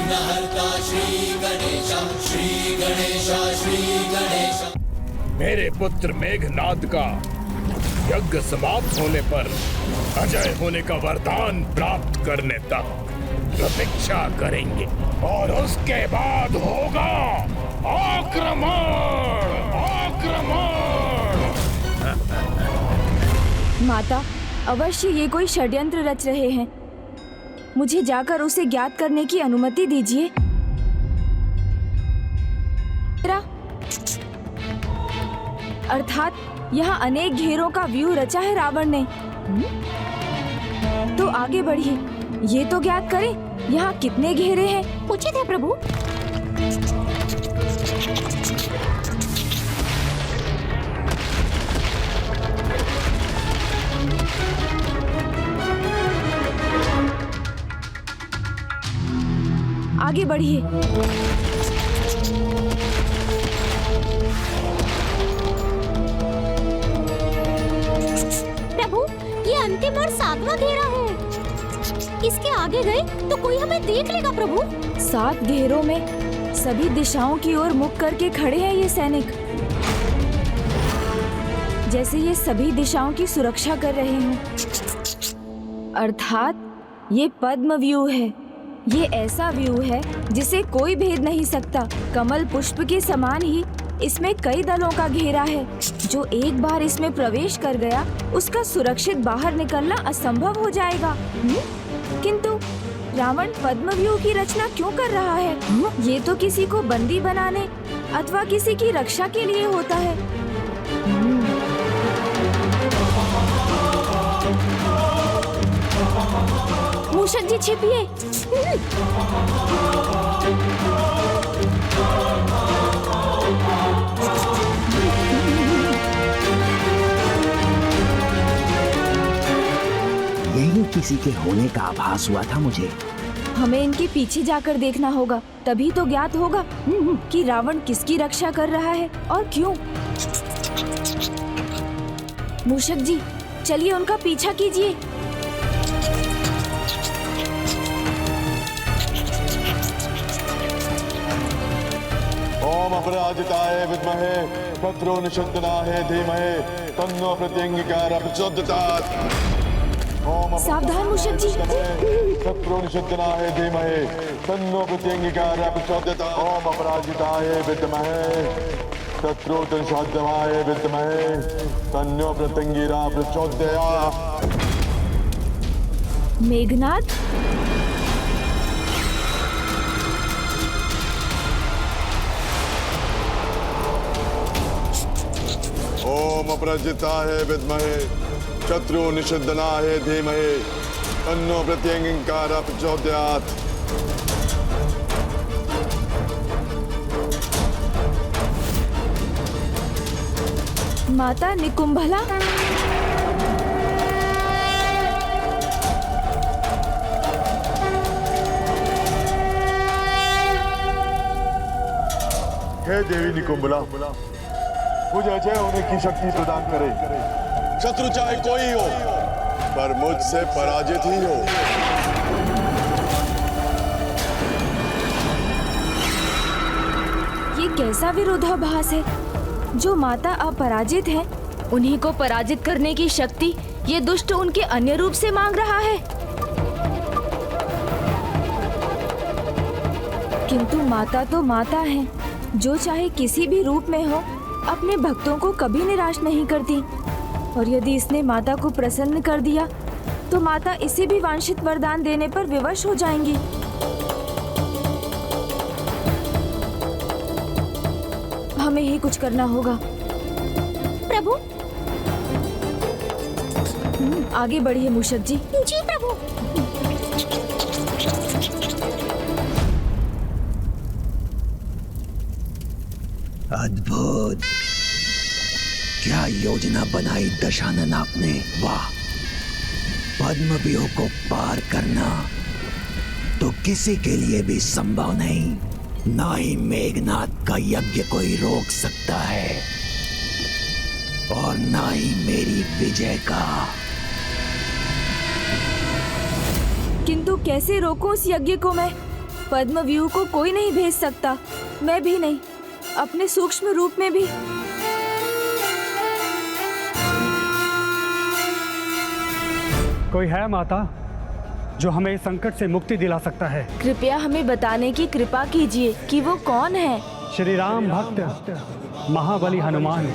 विघ्नहर्ता श्री गणेश, श्री गणेश, श्री गणेश। मेरे पुत्र मेघनाद का यज्ञ समाप्त होने पर अजय होने का वरदान प्राप्त करने तक प्रतीक्षा करेंगे और उसके बाद होगा आक्रमण, आक्रमण। माता, अवश्य ये कोई षड्यंत्र रच रहे हैं। मुझे जाकर उसे ज्ञात करने की अनुमति दीजिए। अर्थात यहाँ अनेक घेरों का व्यूह रचा है रावण ने। तो आगे बढ़िए, ये तो ज्ञात करें यहाँ कितने घेरे हैं। उचित है प्रभु। आगे बढ़िए। प्रभु, ये अंतिम और 7वां घेरा है। इसके आगे गए तो कोई हमें देख लेगा प्रभु। 7 घेरों में सभी दिशाओं की ओर मुख करके खड़े हैं ये सैनिक, जैसे ये सभी दिशाओं की सुरक्षा कर रहे हों। अर्थात ये पद्म व्यूह है। ये ऐसा व्यू है जिसे कोई भेद नहीं सकता। कमल पुष्प के समान ही इसमें कई दलों का घेरा है। जो एक बार इसमें प्रवेश कर गया उसका सुरक्षित बाहर निकलना असंभव हो जाएगा। किंतु रावण पद्म व्यूह की रचना क्यों कर रहा है? ये तो किसी को बंदी बनाने अथवा किसी की रक्षा के लिए होता है। मूषक जी छिपिए। यही किसी के होने का आभास हुआ था मुझे। हमें इनके पीछे जाकर देखना होगा, तभी तो ज्ञात होगा कि रावण किसकी रक्षा कर रहा है और क्यों। मूषक जी, चलिए उनका पीछा कीजिए। ओम अपराजिताय विद्महे शत्रुनिषद्दनाय धीमहि तन्नो प्रत्यंगिका प्रचोदयात्। ओम सावधान मूषक जी। शत्रुनिषद्दनाय धीमहि तन्नो प्रत्यंगिका प्रचोदयात्। ओम अपराजिताय विद्महे शत्रुनिषद्दनाय विद्महे तन्नो प्रत्यंगिका प्रचोदयात्। मेघनाद, ओम अपराजिताय विद्महे शत्रुनिषद्दनाय धीमहि तन्नो प्रत्यंगिका प्रचोदयात्। माता निकुंभला, हे देवी निकुंभला, मुझे अजय होने की शक्ति प्रदान करे। शत्रु चाहे कोई हो, पर मुझसे पराजित ही हो। ये कैसा विरोधाभास है? जो माता अपराजित है, उन्हीं को पराजित करने की शक्ति ये दुष्ट उनके अन्य रूप से मांग रहा है। किंतु माता तो माता है, जो चाहे किसी भी रूप में हो, अपने भक्तों को कभी निराश नहीं करती। और यदि इसने माता को प्रसन्न कर दिया तो माता इसे भी वांछित वरदान देने पर विवश हो जाएंगी। हमें ही कुछ करना होगा। प्रभु। आगे बढ़िए मूषक जी। जी प्रभु। अद्भुत, क्या योजना बनाई दशानन आपने। वाह, पद्म व्यूह को पार करना तो किसी के लिए भी संभव नहीं। ना ही मेघनाद का यज्ञ कोई रोक सकता है और ना ही मेरी विजय का। किंतु कैसे रोकूं उस यज्ञ को मैं? पद्मव्यूह को कोई नहीं भेज सकता, मैं भी नहीं, अपने सूक्ष्म रूप में भी। कोई है माता जो हमें इस संकट से मुक्ति दिला सकता है? कृपया हमें बताने की कृपा कीजिए कि वो कौन है। श्री राम भक्त महाबली हनुमान।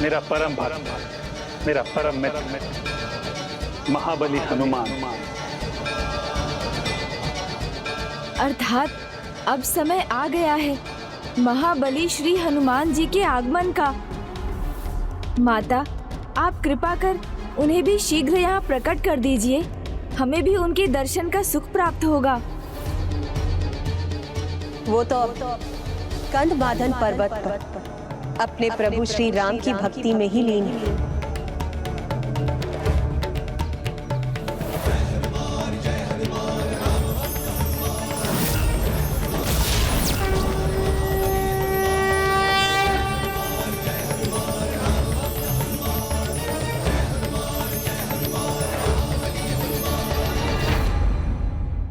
मेरा परम भक्त, मेरा परम मित्र महाबली हनुमान। अर्थात अब समय आ गया है महाबली श्री हनुमान जी के आगमन का। माता, आप कृपा कर उन्हें भी शीघ्र यहाँ प्रकट कर दीजिए, हमें भी उनके दर्शन का सुख प्राप्त होगा। वो तो अब कंदमादन पर्वत पर अपने प्रभु श्री राम की भक्ति में ही लीन है।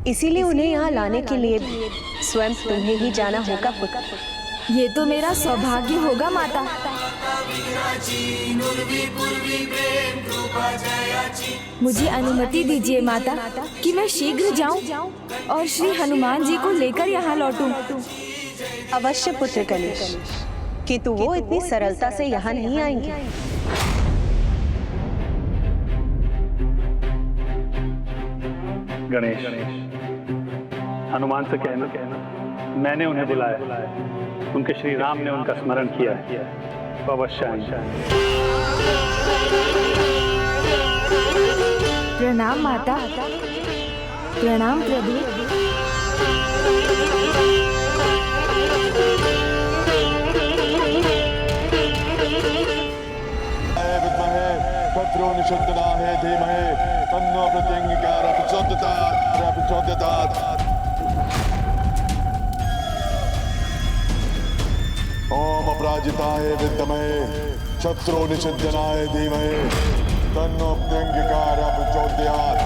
इसीलिए उन्हें यहाँ लाने के लिए स्वयं तुम्हें ही जाना होगा पुत्र। ये तो मेरा सौभाग्य होगा माता। मुझे अनुमति दीजिए माता कि मैं शीघ्र जाऊं और श्री हनुमान जी को लेकर यहाँ लौटूं। अवश्य पुत्र गणेश, किंतु वो इतनी सरलता से यहाँ नहीं आएंगे। गणेश, हनुमान से कहना मैंने उन्हें बुलाया, उनके श्री राम ने उनका स्मरण किया है, वो अवश्य आएंगे। प्रणाम माता। प्रणाम प्रभु। विद्महे शत्रु निषद्दनाय धीमहि तन्नो प्रत्यंगिकारः प्रचोदयात्। ओम अपराजिताय विद्महे शत्रु निषद्दनाय धीमहि तन्नो प्रत्यंगिकारः प्रचोदयात्।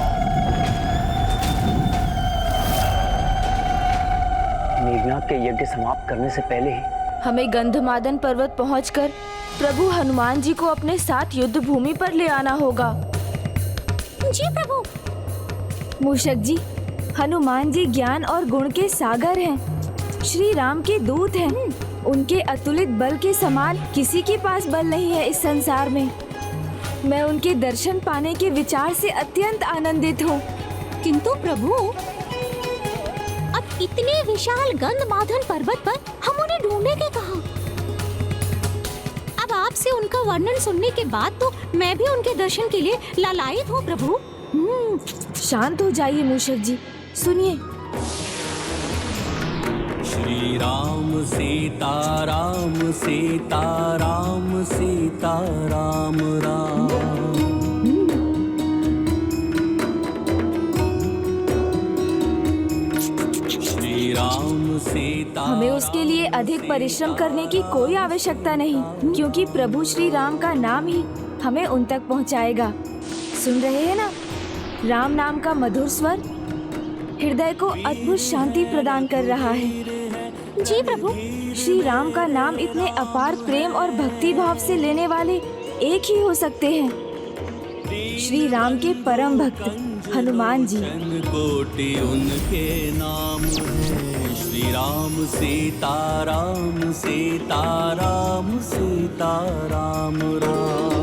मेघनाथ के यज्ञ समाप्त करने से पहले ही हमें गंधमादन पर्वत पहुंचकर प्रभु हनुमान जी को अपने साथ युद्ध भूमि पर ले आना होगा। जी प्रभु। मूषक जी, हनुमान जी ज्ञान और गुण के सागर हैं, श्री राम के दूत हैं। उनके अतुलित बल के समान किसी के पास बल नहीं है इस संसार में। मैं उनके दर्शन पाने के विचार से अत्यंत आनंदित हूँ। किंतु प्रभु, अब इतने विशाल गंधमादन पर्वत पर हम उन्हें ढूंढेंगे कहाँ? अब आपसे उनका वर्णन सुनने के बाद तो मैं भी उनके दर्शन के लिए लालायित हूँ प्रभु। शांत हो जाइए मूषक जी, सुनिए। श्री राम सीता राम सीता राम सीता राम राम। श्री राम सीता। हमें उसके लिए अधिक परिश्रम करने की कोई आवश्यकता नहीं, क्योंकि प्रभु श्री राम का नाम ही हमें उन तक पहुंचाएगा। सुन रहे हैं ना? राम नाम का मधुर स्वर हृदय को अद्भुत शांति प्रदान कर रहा है। जी प्रभु। श्री राम का नाम इतने अपार प्रेम और भक्ति भाव से लेने वाले एक ही हो सकते हैं, श्री राम के परम भक्त हनुमान जी। कोटि उनके नाम है। श्री राम सीता राम सीता राम सीता राम राम।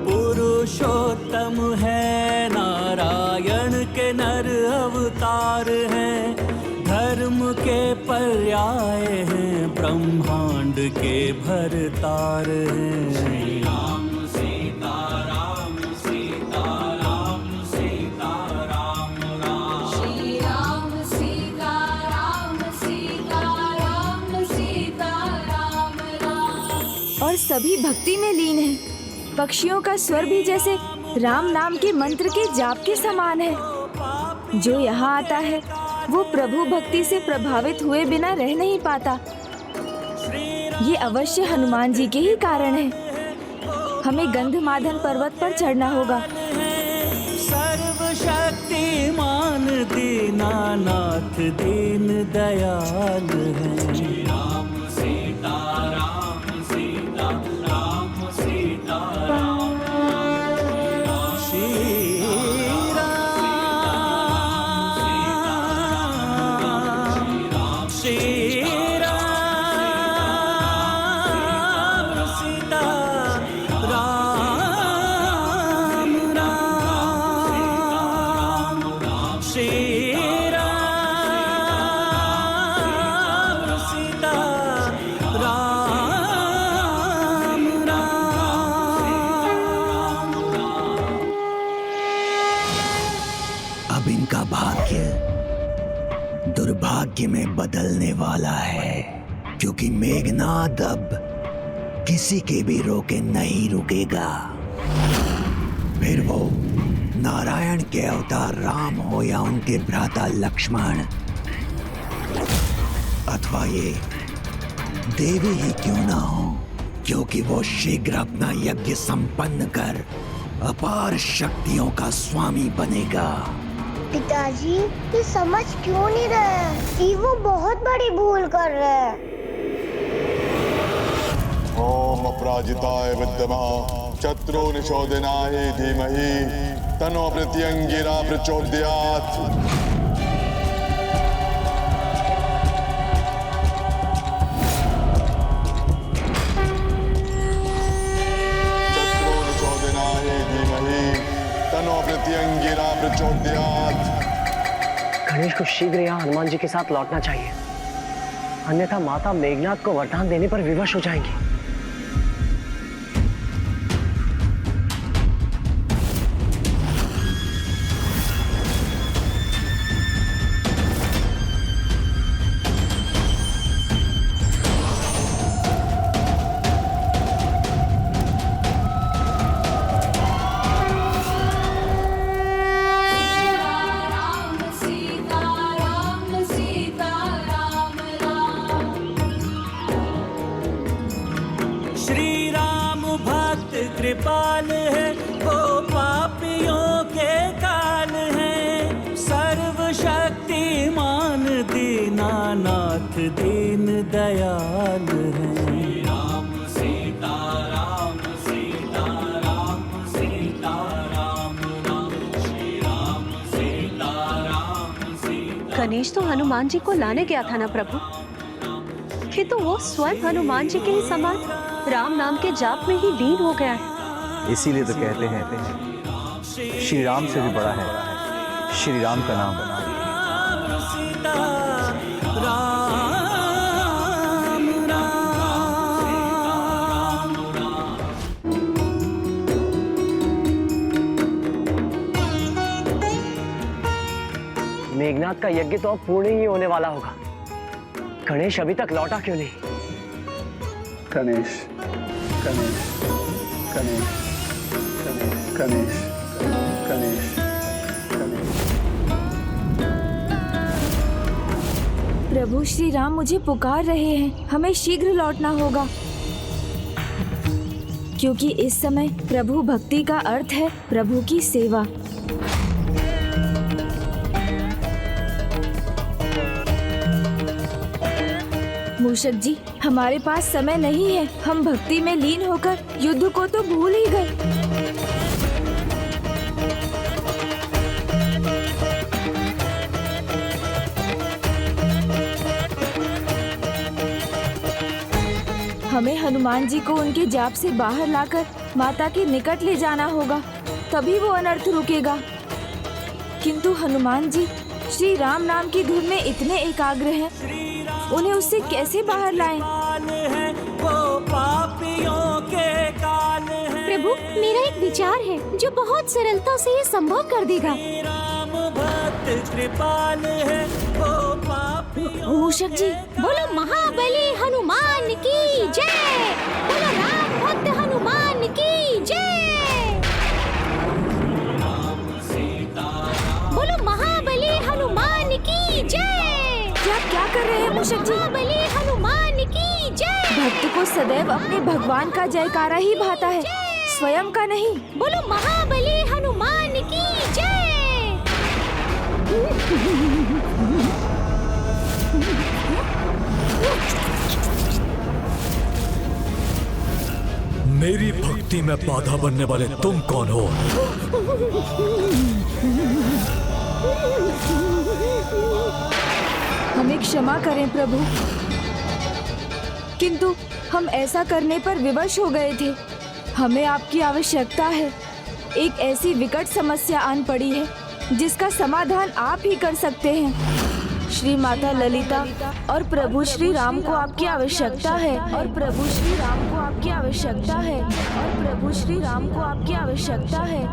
पुरुषोत्तम है नारायण के नर अवतार हैं, धर्म के पर्याय हैं, ब्रह्मांड के भरतार हैं। श्री राम सीता राम सीता राम सीता राम राम। श्री राम सीता राम सीता राम सीता राम सभी भक्ति में लीन हैं। पक्षियों का स्वर भी जैसे राम नाम के मंत्र के जाप के समान है। जो यहाँ आता है वो प्रभु भक्ति से प्रभावित हुए बिना रह नहीं पाता। ये अवश्य हनुमान जी के ही कारण है। हमें गंधमादन पर्वत पर चढ़ना होगा। सर्वशक्तिमान दीनानाथ दीन दयाल है। राम सीता राम सीता राम सीता राम श्री राम श्री राम सीता राम राम श्री राम सीता राम राम। अब इनका भाग्य दुर्भाग्य में बदलने वाला है, क्योंकि मेघनाद अब किसी के भी रोके नहीं रुकेगा। फिर वो नारायण के अवतार राम हो या उनके भ्राता लक्ष्मण, अथवा ये देवी ही क्यों ना हो, क्योंकि वो शीघ्र अपना यज्ञ संपन्न कर अपार शक्तियों का स्वामी बनेगा। पिताजी ये समझ क्यों नहीं रहे कि वो बहुत बड़ी भूल कर रहे हैं। ओम अपराजिताय विद्महे शत्रु निशोधनाय धीमहि तन्नो प्रत्यंगिरा प्रचोदयात्। शत्रु निशोधनाय धीमहि तन्नो प्रत्यंगिरा प्रचोदयात्। गणेश को शीघ्र यहाँ हनुमान जी के साथ लौटना चाहिए, अन्यथा माता मेघनाद को वरदान देने पर विवश हो जाएंगी। कृपाल है वो पापियों के काल है। सर्वशक्तिमान दीनानाथ दीन दयाल है। राम सीता राम सीता राम सीता राम राम श्री राम सीता राम सीता। गणेश तो हनुमान जी को लाने गया था ना प्रभु, किंतु वो स्वयं हनुमान जी के ही समान राम नाम के जाप में ही लीन हो गया है। इसीलिए तो कहते हैं श्री राम से भी बड़ा है श्री राम का नाम। सीता राम राम। मेघनाद का यज्ञ तो अब पूर्ण ही होने वाला होगा। गणेश अभी तक लौटा क्यों नहीं? गणेश गणेश गणेश गणेश गणेश गणेश। प्रभु श्री राम मुझे पुकार रहे हैं। हमें शीघ्र लौटना होगा, क्योंकि इस समय प्रभु भक्ति का अर्थ है प्रभु की सेवा। मूषक जी, हमारे पास समय नहीं है। हम भक्ति में लीन होकर युद्ध को तो भूल ही गए। हमें हनुमान जी को उनके जाप से बाहर लाकर माता के निकट ले जाना होगा, तभी वो अनर्थ रुकेगा। किंतु हनुमान जी श्री राम नाम की धुन में इतने एकाग्र हैं, उन्हें उससे कैसे बाहर लाएं? प्रभु, मेरा एक विचार है जो बहुत सरलता से ये संभव कर देगा। मूषक जी, बोलो महाबली हनुमान की जय। बोलो राम जी। महाबली हनुमान की जय। भक्त को सदैव अपने भगवान का जयकारा ही भाता है, स्वयं का नहीं। बोलो महाबली हनुमान की जय। मेरी भक्ति में बाधा बनने वाले तुम कौन हो? हमें क्षमा करें प्रभु, किंतु हम ऐसा करने पर विवश हो गए थे। हमें आपकी आवश्यकता है। एक ऐसी विकट समस्या आन पड़ी है जिसका समाधान आप ही कर सकते हैं। श्री माता ललिता और प्रभु श्री राम को आपकी आवश्यकता है, और प्रभु श्री राम को आपकी आवश्यकता है, और प्रभु श्री राम को आपकी आवश्यकता है।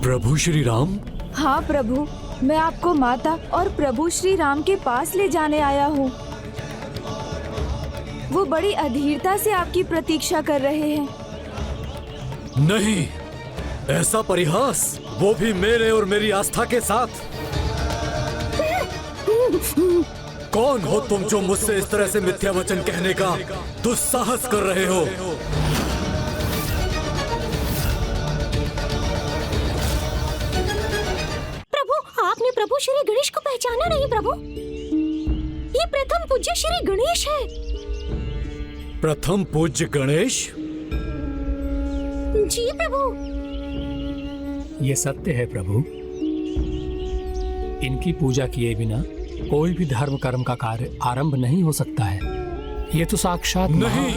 प्रभु श्री राम? हाँ प्रभु, मैं आपको माता और प्रभु श्री राम के पास ले जाने आया हूँ। वो बड़ी अधीरता से आपकी प्रतीक्षा कर रहे हैं। नहीं, ऐसा परिहास, वो भी मेरे और मेरी आस्था के साथ। कौन हो तुम जो मुझसे इस तरह से मिथ्या वचन कहने का दुस्साहस कर रहे हो? प्रभु, आपने प्रभु श्री गणेश को पहचाना नहीं प्रभु? ये प्रथम पूज्य श्री गणेश है। प्रथम पूज्य गणेश? जी प्रभु। ये सत्य है प्रभु। इनकी पूजा किए बिना कोई भी धर्म कर्म का कार्य आरंभ नहीं हो सकता है। ये तो साक्षात नहीं,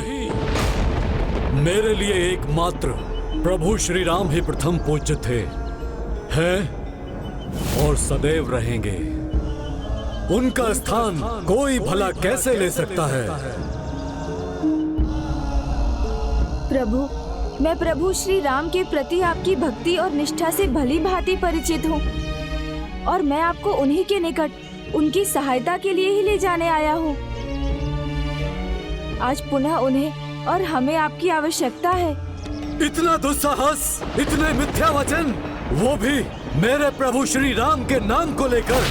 मेरे लिए एकमात्र प्रभु श्री राम ही प्रथम पूज्य थे, हैं और सदैव रहेंगे। उनका स्थान कोई भला कैसे ले सकता है? प्रभु, मैं प्रभु श्री राम के प्रति आपकी भक्ति और निष्ठा से भली भांति परिचित हूँ, और मैं आपको उन्हीं के निकट उनकी सहायता के लिए ही ले जाने आया हूँ। आज पुनः उन्हें और हमें आपकी आवश्यकता है। इतना दुस्साहस, इतने मिथ्या वचन, वो भी मेरे प्रभु श्री राम के नाम को लेकर,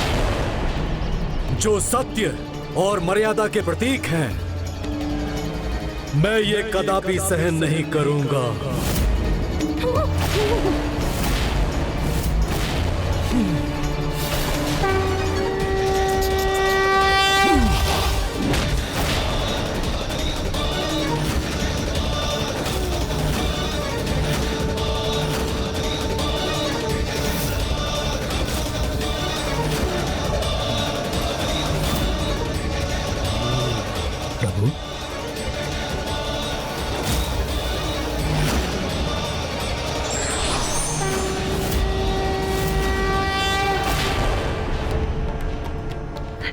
जो सत्य और मर्यादा के प्रतीक हैं। मैं ये कदापि सहन नहीं करूंगा। प्रभु,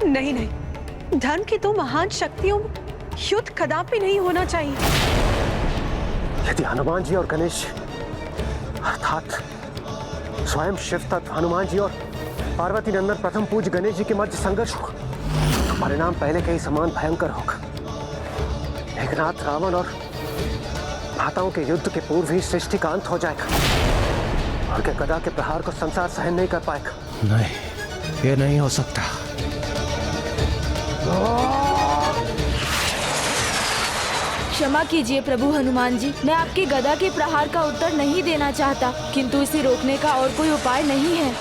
नहीं नहीं, धर्म की दो महान शक्तियों में युद्ध कदापि नहीं होना चाहिए। यदि हनुमान जी और गणेश अर्थात स्वयं शिव तत्व हनुमान जी और पार्वती नंदन प्रथम पूज्य गणेश जी के मध्य संघर्ष होगा तो परिणाम पहले के ही समान भयंकर होगा। मेघनाथ, रावण और माताओं के युद्ध के पूर्व ही सृष्टि का अंत हो जाएगा, और के गदा के प्रहार को संसार सहन नहीं कर पाएगा। नहीं, ये नहीं हो सकता। क्षमा कीजिए प्रभु हनुमान जी, मैं आपके गदा के प्रहार का उत्तर नहीं देना चाहता, किंतु इसे रोकने का और कोई उपाय नहीं है।